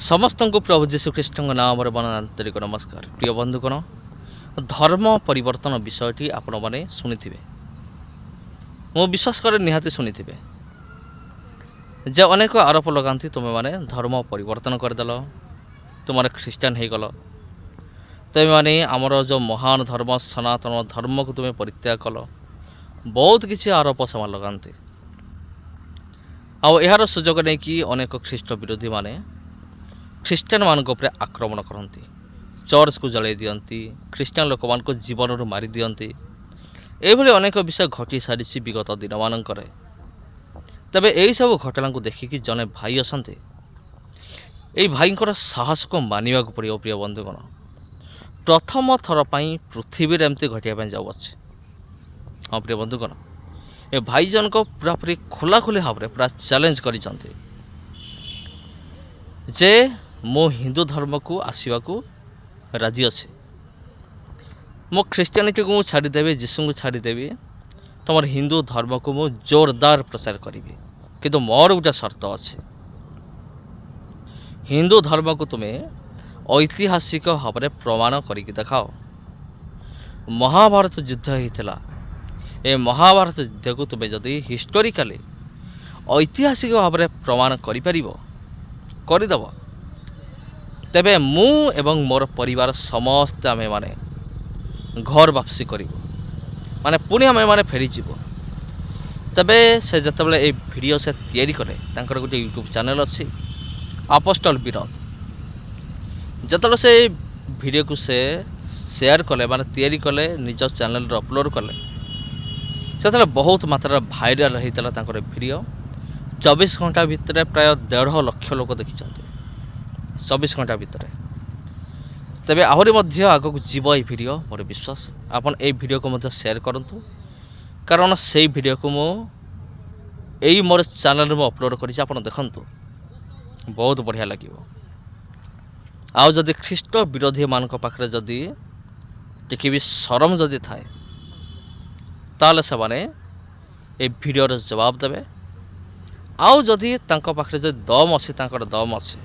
समस्त को प्रभु जीशुख्रीष्ट नाम आंतरिक नमस्कार। प्रिय बंधुगण, धर्म परिवर्तन विषयटी आपण मैंने शुणी मु विश्वास करे निहाती शुणी जे अनेक आरोप लगाती तुम मैंने धर्म परिवर्तन करदेल, तुम ख्रीस्टान हो गल, तुम मैंने आमर जो महान धर्म सनातन धर्म को तुम्हें परित्याग कल, बहुत किसी आरोप से लगाती। आर सुजोग नहीं कि अनेक ख्रीष्ट विरोधी माने ख्रीस्टान मान आक्रमण करती, चर्च को जलाई दियंती, ख्रीस्टान लोक मान जीवन मारी दियंती। एभली अनेक विषय घटी सारी विगत दिन मानक। तबे यही सब घटना को देखिकी जने भाई असंते, यही भाई साहस को मानिबा को पड़ो। प्रिय बंधुगण, प्रथम थर पर पृथ्वी एमती घटिया जाऊे। हाँ प्रिय बंधुगण, ए भाई जन को पूरापूरी खोलाखोली भाव में पूरा चैलेंज करिसंते जे मो हिंदू धर्म को आसवा को राजी अच्छे, मो ख्रीस्टियानिटी को छाड़देवी, जीशु को छाड़देवी, तुम हिंदू धर्म को मु जोरदार प्रचार करी, किंतु मोर गोटे शर्त अच्छे, हिंदू धर्म को तुम्हें ऐतिहासिक भाव में प्रमाण करके देखाओ। महाभारत युद्ध होता, ए महाभारत युद्ध को तुम्हें जदि हिस्टोरिकाली ऐतिहासिक भाव में प्रमाण करदेव, तेबे मु एवं मोर परिवार समस्त आमे माने घर वापसी करूँ, माने पुणी आमे माने फेरीजीव। तबे से जतबले ए वीडियो से तैयारी करे, तांकर गोटे यूट्यूब चैनल अच्छी अपोस्टल विरोध, जतबले से वीडियो को से शेयर कले, माने तैयारी कले, निज चैनल अपलोड कले, से बहुत मात्रा भाइराल होता तांकर वीडियो। 24 घंटा भितर प्राय 1.5 लाख लोक देखी, 24 घंटा भितर। तेबे आहरी मध्य आग को जीव ये वीडियो, मोर विश्वास आपन ए वीडियो को मध्य शेयर करंतु, कारण से वीडियो को मो एई मोर चैनल में अपलोड करिछि, आपन देखंतु, बहुत बढ़िया लागिवो। आउ जदि ख्रीष्ट विरोधी मान पाखे जदि टिके भी शरम जदि थाए, ताले से माने ए वीडियोर जवाब देबे। आउ जदि तांको पाखे जदि दम अछि, तांकर दम अछि,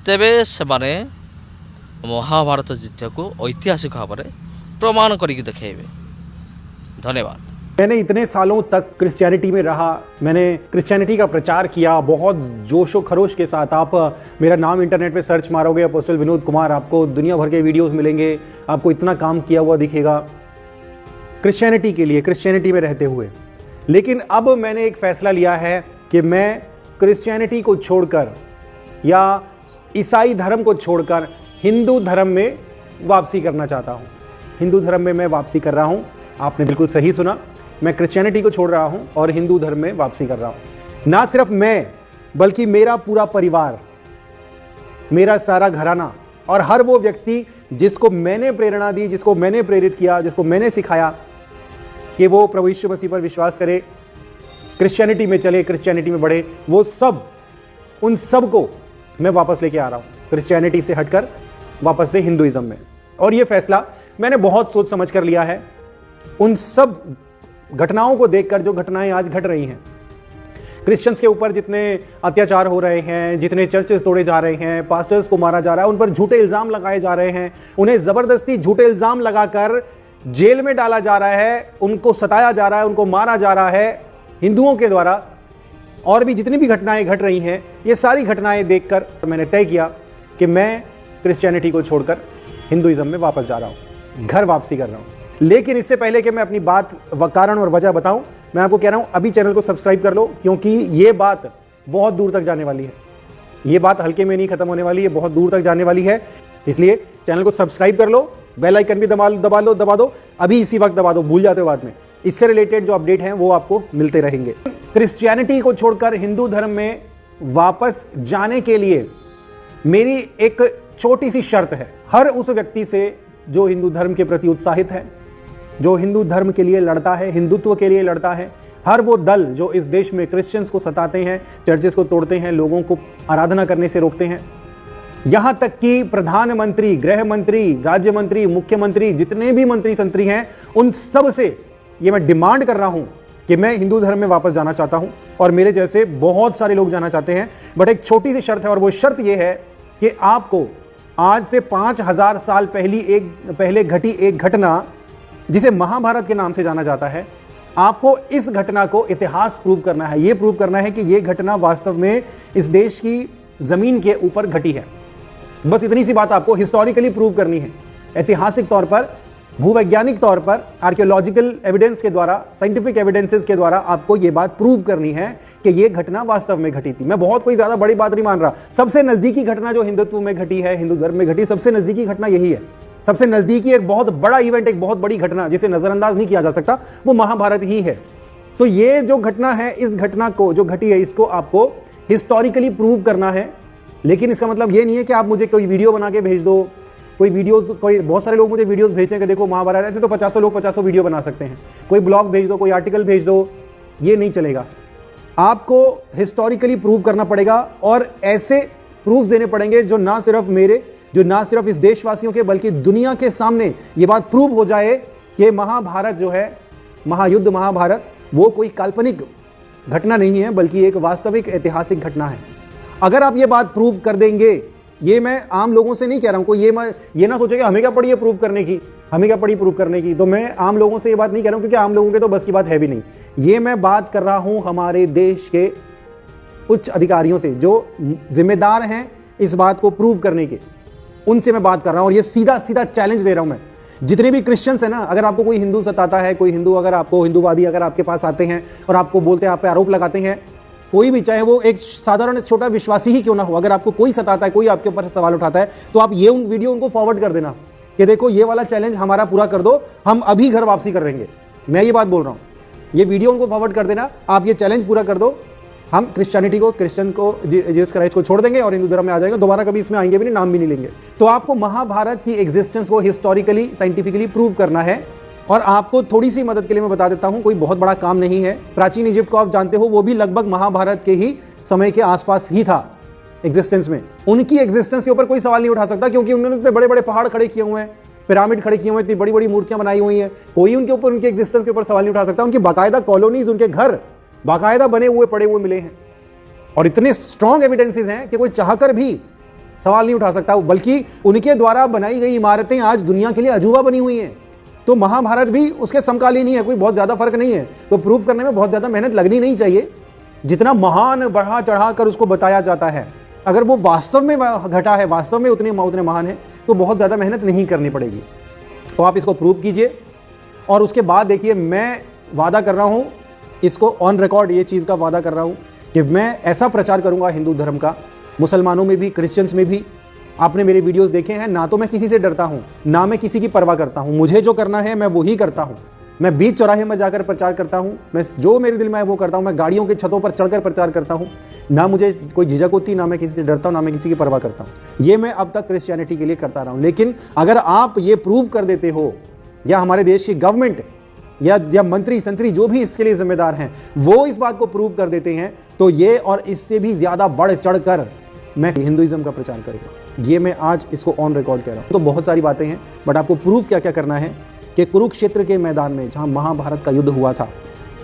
तेबे से माने महाभारत युद्ध को ऐतिहासिक भाव में प्रमाण करके दिखाइबे। धन्यवाद। मैंने इतने सालों तक क्रिश्चियनिटी में रहा, मैंने क्रिश्चियनिटी का प्रचार किया बहुत जोशो खरोश के साथ। आप मेरा नाम इंटरनेट पे सर्च मारोगे अपोस्टल विनोद कुमार, आपको दुनिया भर के वीडियोस मिलेंगे, आपको इतना काम किया हुआ दिखेगा क्रिश्चियनिटी के लिए, क्रिश्चियनिटी में रहते हुए। लेकिन अब मैंने एक फैसला लिया है कि मैं क्रिश्चियनिटी को छोड़कर या ईसाई धर्म को छोड़कर हिंदू धर्म में वापसी करना चाहता हूँ। हिंदू धर्म में मैं वापसी कर रहा हूँ। आपने बिल्कुल सही सुना, मैं क्रिश्चियनिटी को छोड़ रहा हूँ और हिंदू धर्म में वापसी कर रहा हूँ। ना सिर्फ मैं, बल्कि मेरा पूरा परिवार, मेरा सारा घराना और हर वो व्यक्ति जिसको मैंने प्रेरणा दी, जिसको मैंने प्रेरित किया, जिसको मैंने सिखाया कि वो प्रभु यीशु मसीह पर विश्वास करे, क्रिश्चियनिटी में चले, क्रिश्चियनिटी में बढ़े, वो सब, उन सब को मैं वापस लेके आ रहा हूँ क्रिश्चियनिटी से हटकर वापस से हिंदुइज्म में। और ये फैसला मैंने बहुत सोच समझ कर लिया है, उन सब घटनाओं को देखकर जो घटनाएं आज घट रही हैं, क्रिश्चियंस के ऊपर जितने अत्याचार हो रहे हैं, जितने चर्चेस तोड़े जा रहे हैं, पास्टर्स को मारा जा रहा है, उन पर झूठे इल्ज़ाम लगाए जा रहे हैं, उन्हें ज़बरदस्ती झूठे इल्ज़ाम लगाकर जेल में डाला जा रहा है, उनको सताया जा रहा है, उनको मारा जा रहा है हिंदुओं के द्वारा। और भी जितनी भी घटनाएं घट रही हैं, ये सारी घटनाएं देखकर मैंने तय किया कि मैं क्रिश्चियनिटी को छोड़कर हिंदुइज्म में वापस जा रहा हूँ, घर वापसी कर रहा हूँ। लेकिन इससे पहले कि मैं अपनी बात कारण और वजह बताऊं, मैं आपको कह रहा हूं अभी चैनल को सब्सक्राइब कर लो, क्योंकि ये बात बहुत दूर तक जाने वाली है। ये बात हल्के में नहीं खत्म होने वाली है, बहुत दूर तक जाने वाली है। इसलिए चैनल को सब्सक्राइब कर लो, बेल आइकन भी दबा दो, अभी इसी वक्त दबा दो, भूल जाते हो बाद में। इससे रिलेटेड जो अपडेट हैं वो आपको मिलते रहेंगे। क्रिश्चियनिटी को छोड़कर हिंदू धर्म में वापस जाने के लिए मेरी एक छोटी सी शर्त है। हर उस व्यक्ति से जो हिंदू धर्म के प्रति उत्साहित है, जो हिंदू धर्म के लिए लड़ता है, हिंदुत्व के लिए लड़ता है, हर वो दल जो इस देश में क्रिश्चियंस को सताते हैं, चर्चेस को तोड़ते हैं, लोगों को आराधना करने से रोकते हैं, यहाँ तक कि प्रधानमंत्री, गृह मंत्री, राज्य मंत्री, मुख्यमंत्री, जितने भी मंत्री संतरी हैं, उन सब से ये मैं डिमांड कर रहा हूं कि मैं हिंदू धर्म में वापस जाना चाहता हूं और मेरे जैसे बहुत सारे लोग जाना चाहते हैं। बट एक छोटी सी शर्त है, और वो शर्त ये है कि आपको आज से 5000 साल पहले घटी एक घटना जिसे महाभारत के नाम से जाना जाता है, आपको इस घटना को इतिहास प्रूव करना है। यह प्रूव करना है कि यह घटना वास्तव में इस देश की जमीन के ऊपर घटी है। बस इतनी सी बात आपको हिस्टोरिकली प्रूव करनी है, ऐतिहासिक तौर पर, भूवैज्ञानिक तौर पर, आर्कियोलॉजिकल एविडेंस के द्वारा, साइंटिफिक एविडेंसेस के द्वारा आपको यह बात प्रूव करनी है कि यह घटना वास्तव में घटी थी। मैं बहुत कोई ज्यादा बड़ी बात नहीं मान रहा। सबसे नजदीकी घटना जो हिंदुत्व में घटी है, हिंदू धर्म में घटी, सबसे नजदीकी घटना यही है। सबसे नजदीकी एक बहुत बड़ा इवेंट, एक बहुत बड़ी घटना जिसे नजरअंदाज नहीं किया जा सकता, वो महाभारत ही है। तो ये जो घटना है, इस घटना को जो घटी है, इसको आपको हिस्टोरिकली प्रूव करना है। लेकिन इसका मतलब ये नहीं है कि आप मुझे कोई वीडियो बना के भेज दो, कोई बहुत सारे लोग मुझे वीडियोस भेजते हैं कि देखो महाभारत, ऐसे तो 50 लोग 50 वीडियो बना सकते हैं। कोई ब्लॉग भेज दो, कोई आर्टिकल भेज दो, ये नहीं चलेगा। आपको हिस्टोरिकली प्रूव करना पड़ेगा और ऐसे प्रूफ देने पड़ेंगे जो ना सिर्फ इस देशवासियों के बल्कि दुनिया के सामने ये बात प्रूव हो जाए कि महाभारत जो है, महायुद्ध महाभारत, वो कोई काल्पनिक घटना नहीं है बल्कि एक वास्तविक ऐतिहासिक घटना है। अगर आप ये बात प्रूव कर देंगे, ये मैं आम लोगों से नहीं कह रहा हूं, कोई ये ना सोचे कि हमें क्या पड़ी है प्रूव करने की, तो मैं आम लोगों से ये बात नहीं कह रहा हूं क्योंकि आम लोगों के तो बस की बात है भी नहीं। ये मैं बात कर रहा हूं हमारे देश के उच्च अधिकारियों से जो जिम्मेदार हैं इस बात को प्रूव करने के, उनसे मैं बात कर रहा हूं। और ये सीधा सीधा चैलेंज दे रहा हूं मैं। जितने भी क्रिश्चियंस हैं ना, अगर आपको कोई हिंदू सताता है, कोई हिंदू, अगर आपको हिंदूवादी अगर आपके पास आते हैं और आपको बोलते हैं, आप पे आरोप लगाते हैं, कोई भी, चाहे वो एक साधारण छोटा विश्वासी ही क्यों ना हो, अगर आपको कोई सताता है, कोई आपके ऊपर सवाल उठाता है, तो आप ये वीडियो उनको फॉरवर्ड कर देना कि देखो ये वाला चैलेंज हमारा पूरा कर दो, हम अभी घर वापसी कर लेंगे। मैं ये बात बोल रहा हूँ, ये वीडियो उनको फॉरवर्ड कर देना, आप ये चैलेंज पूरा कर दो, हम क्रिश्चियन को जीसस क्राइस्ट को छोड़ देंगे और हिंदू धर्म में आ जाएंगे, दोबारा कभी इसमें आएंगे भी नहीं, नाम भी नहीं लेंगे। तो आपको महाभारत की एग्जिस्टेंस को हिस्टोरिकली, साइंटिफिकली प्रूव करना है। और आपको थोड़ी सी मदद के लिए मैं बता देता हूं, कोई बहुत बड़ा काम नहीं है। प्राचीन इजिप्ट को आप जानते हो, वो भी लगभग महाभारत के ही समय के आसपास ही था एग्जिस्टेंस में। उनकी एग्जिस्टेंस के ऊपर कोई सवाल नहीं उठा सकता क्योंकि उन्होंने इतने बड़े बड़े पहाड़ खड़े किए हुए हैं, पिरामिड खड़े किए हुए हैं, इतनी बड़ी बड़ी मूर्तियां बनाई हुई हैं, कोई उनके ऊपर, उनकी एग्जिस्टेंस के ऊपर सवाल नहीं उठा सकता। उनकी बाकायदा कॉलोनीज, उनके घर बाकायदा बने हुए पड़े हुए मिले हैं और इतने स्ट्रॉन्ग एविडेंसेस हैं कि कोई चाहकर भी सवाल नहीं उठा सकता, बल्कि उनके द्वारा बनाई गई इमारतें आज दुनिया के लिए अजूबा बनी हुई हैं। तो महाभारत भी उसके समकालीन ही है, कोई बहुत ज्यादा फर्क नहीं है। तो प्रूफ करने में बहुत ज्यादा मेहनत लगनी नहीं चाहिए। जितना महान बढ़ा चढ़ा कर उसको बताया जाता है, अगर वो वास्तव में घटा है, वास्तव में उतने महान है, तो बहुत ज्यादा मेहनत नहीं करनी पड़ेगी। तो आप इसको प्रूव कीजिए और उसके बाद देखिए, मैं वादा कर रहा हूं, इसको ऑन रिकॉर्ड ये चीज का वादा कर रहा हूं कि मैं ऐसा प्रचार करूंगा हिंदू धर्म का, मुसलमानों में भी, क्रिश्चियंस में भी। आपने मेरे वीडियोस देखे हैं, ना तो मैं किसी से डरता हूं, ना मैं किसी की परवाह करता हूं। मुझे जो करना है मैं वही करता हूं। मैं बीच चौराहे में जाकर प्रचार करता हूं, मैं जो मेरे दिल में है वो करता हूं। मैं गाड़ियों के छतों पर चढ़कर प्रचार करता हूं। ना मुझे कोई झिझक होती, ना मैं किसी से डरता हूं, ना मैं किसी की परवाह करता हूं। ये मैं अब तक क्रिश्चियनिटी के लिए करता रहा हूं। लेकिन अगर आप ये प्रूव कर देते हो, या हमारे देश की गवर्नमेंट या मंत्री संतरी जो भी इसके लिए जिम्मेदार हैं, वो इस बात को प्रूव कर देते हैं, तो ये और इससे भी ज्यादा बढ़ चढ़कर मैं हिंदुइज्म का प्रचार करूंगा। ये मैं आज इसको ऑन रिकॉर्ड कह रहा हूं। तो बहुत सारी बातें हैं, बट आपको प्रूफ क्या क्या करना है कि कुरुक्षेत्र के मैदान में जहां महाभारत का युद्ध हुआ था,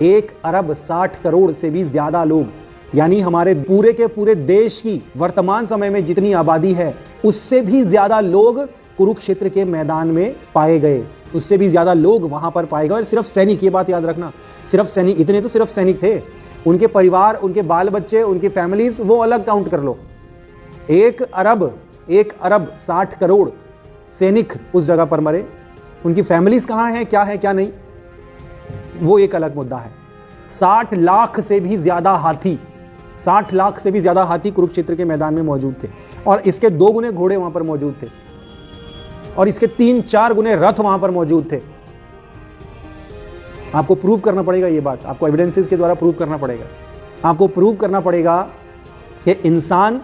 1 अरब 60 करोड़ से भी ज्यादा लोग, यानी हमारे पूरे के पूरे देश की वर्तमान समय में जितनी आबादी है, उससे भी ज्यादा लोग कुरुक्षेत्र के मैदान में पाए गए। उससे भी ज्यादा लोग वहां पर पाए गए। और सिर्फ सैनिक, ये बात याद रखना, सिर्फ सैनिक, इतने तो सिर्फ सैनिक थे। उनके परिवार, उनके बाल बच्चे, उनकी फैमिलीज, वो अलग काउंट कर लो। 1 अरब 60 करोड़ सैनिक उस जगह पर मरे। उनकी फैमिलीज कहां हैं, क्या है क्या नहीं, वो एक अलग मुद्दा है। 60 लाख से भी ज्यादा हाथी, 60 लाख से भी ज्यादा हाथी कुरुक्षेत्र के मैदान में मौजूद थे। और इसके 2 गुने घोड़े वहां पर मौजूद थे, और इसके 3-4 गुने रथ वहां पर मौजूद थे। आपको प्रूव करना पड़ेगा ये बात, आपको एविडेंसेस के द्वारा प्रूव करना पड़ेगा। आपको प्रूव करना पड़ेगा कि इंसान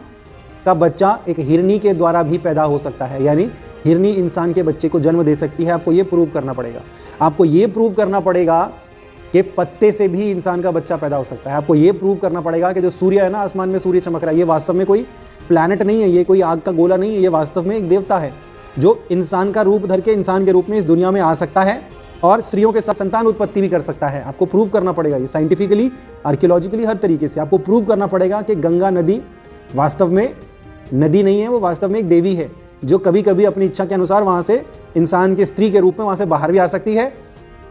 का बच्चा एक हिरनी के द्वारा भी पैदा हो सकता है, यानी हिरनी इंसान के बच्चे को जन्म दे सकती है। आपको ये प्रूव करना पड़ेगा। आपको ये प्रूव करना पड़ेगा कि पत्ते से भी इंसान का बच्चा पैदा हो सकता है। आपको ये प्रूव करना पड़ेगा कि जो सूर्य है ना, आसमान में सूर्य चमक रहा है, ये वास्तव में कोई प्लैनेट नहीं है, ये कोई आग का गोला नहीं है, ये वास्तव में एक देवता है जो इंसान का रूप धर के इंसान के रूप में इस दुनिया में आ सकता है और स्त्रियों के साथ संतान उत्पत्ति भी कर सकता है। आपको प्रूव करना पड़ेगा ये, साइंटिफिकली, आर्कियोलॉजिकली, हर तरीके से आपको प्रूव करना पड़ेगा कि गंगा नदी वास्तव में नदी नहीं है, वो वास्तव में एक देवी है जो कभी कभी अपनी इच्छा के अनुसार वहाँ से इंसान के स्त्री के रूप में वहाँ से बाहर भी आ सकती है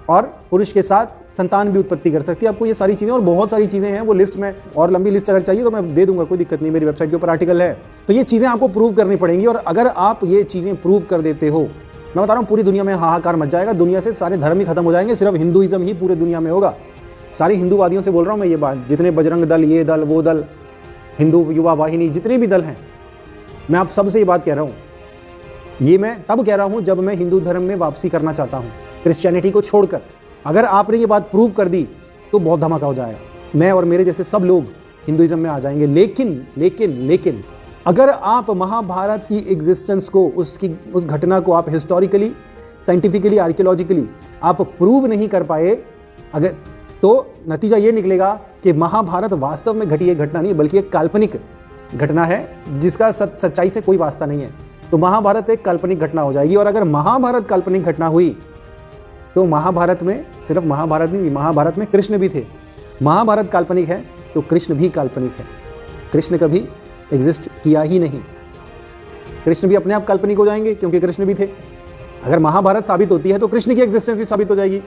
और पुरुष के साथ संतान भी उत्पत्ति कर सकती है। आपको ये सारी चीज़ें और बहुत सारी चीज़ें हैं, वो लिस्ट में और लंबी लिस्ट अगर चाहिए तो मैं दे दूंगा, कोई दिक्कत नहीं, मेरी वेबसाइट के ऊपर आर्टिकल है। तो ये चीज़ें आपको प्रूव करनी पड़ेंगी और अगर आप ये चीज़ें प्रूव कर देते हो, मैं बता रहा हूँ पूरी दुनिया में हाहाकार मच जाएगा, दुनिया से सारे धर्म ही खत्म हो जाएंगे, सिर्फ हिंदुइज्म ही पूरे दुनिया में होगा। सारे हिंदूवादियों से बोल रहा हूँ मैं ये बात, जितने बजरंग दल, ये दल, वो दल, हिंदू युवा वाहिनी, जितने भी दल हैं, मैं आप सबसे ये बात कह रहा हूँ। ये मैं तब कह रहा हूँ जब मैं हिंदू धर्म में वापसी करना चाहता हूँ, क्रिश्चियनिटी को छोड़कर। अगर आपने ये बात प्रूव कर दी तो बहुत धमाका हो जाएगा, मैं और मेरे जैसे सब लोग हिंदुइज्म में आ जाएंगे। लेकिन लेकिन लेकिन अगर आप महाभारत की एग्जिस्टेंस को, उस घटना को आप हिस्टोरिकली, साइंटिफिकली, आर्कियोलॉजिकली आप प्रूव नहीं कर पाए, अगर तो नतीजा ये निकलेगा कि महाभारत वास्तव में घटी एक घटना नहीं बल्कि एक काल्पनिक घटना है जिसका सच्चाई से कोई वास्ता नहीं है। तो महाभारत एक काल्पनिक घटना हो जाएगी। और अगर महाभारत काल्पनिक घटना हुई तो महाभारत में सिर्फ महाभारत नहीं, महाभारत में कृष्ण भी थे। महाभारत काल्पनिक है तो कृष्ण भी काल्पनिक है। कृष्ण कभी एग्जिस्ट किया ही नहीं, कृष्ण भी अपने आप काल्पनिक हो जाएंगे क्योंकि कृष्ण भी थे। अगर महाभारत साबित होती है तो कृष्ण की एग्जिस्टेंस भी साबित हो जाएगी,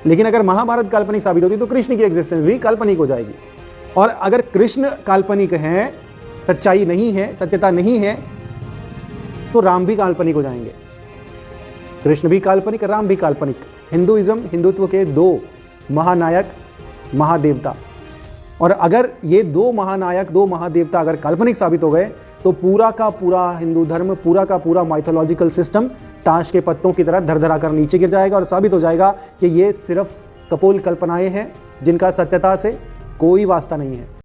लेकिन अगर महाभारत काल्पनिक साबित होती तो कृष्ण की एग्जिस्टेंस भी काल्पनिक हो जाएगी। और अगर कृष्ण काल्पनिक हैं, सच्चाई नहीं है, सत्यता नहीं है, तो राम भी काल्पनिक हो जाएंगे। कृष्ण भी काल्पनिक, राम भी काल्पनिक। हिंदुइज्म, हिंदुत्व के दो महानायक, महादेवता, और अगर ये दो महानायक, दो महादेवता अगर काल्पनिक साबित हो गए तो पूरा का पूरा हिंदू धर्म, पूरा का पूरा माइथोलॉजिकल सिस्टम ताश के पत्तों की तरह धर कर नीचे गिर जाएगा और साबित हो जाएगा कि ये सिर्फ कपोल कल्पनाएं हैं जिनका सत्यता से कोई वास्ता नहीं है।